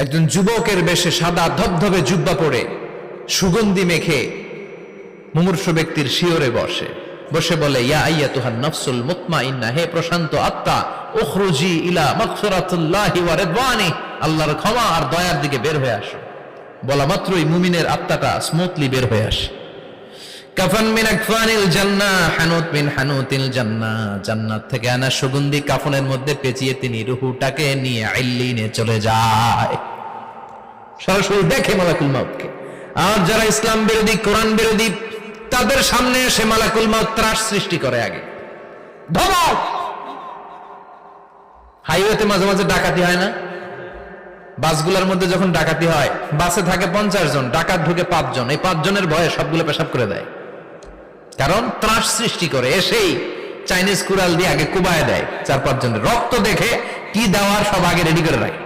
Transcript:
একজন যুবকের বেশে সাদা ধবধবে জুব্বা পরে সুগন্ধি মেখে মুমূর্ষু ব্যক্তির শিয়রে বসে বলে, ইয়া আইয়াতুহান নাফসুল মুতমাইন্না, হে প্রশান্ত আত্মা, উখরুজি ইলা মাগফিরাতুল্লাহি ওয়া রিদওয়ানি, আল্লাহর ক্ষমা আর দয়ার দিকে বের হয়ে আসো। বলা মাত্রই মুমিনের আত্মাটা স্মুথলি বের হয়ে আসে। কাফান মিন আকফানিল জান্নাহ, হানুত মিন হানুতিল জান্নাহ, জান্নাত থেকে আনা সুগন্ধি কাফনের মধ্যে পেঁচিয়ে তিনি রূহটাকে নিয়ে ইল্লিনে চলে যায়। সরাসরি দেখে মালাকুল মাউতকে। আর যারা ইসলাম বিরোধী, কোরআন বিরোধী, তাদের সামনে এসে মালাকুল মাউত ত্রাস সৃষ্টি করে। আগে ধমক। হাইওয়েতে মাঝে মাঝে ডাকাতি হয় না? বাসগুলোর মধ্যে যখন ডাকাতি হয়, বাসে থাকে 50 জন, ডাকাত ঢুকে 5 জন, এই 5 জনের ভয়ে সবগুলো পেশাব করে দেয়। কারণ ত্রাস সৃষ্টি করে। এসেই চাইনিজ কুড়াল দিয়ে আগে কুবায় দেয় 4-5 জনের। রক্ত দেখে কি দেওয়ার সব আগে রেডি করে রাখে।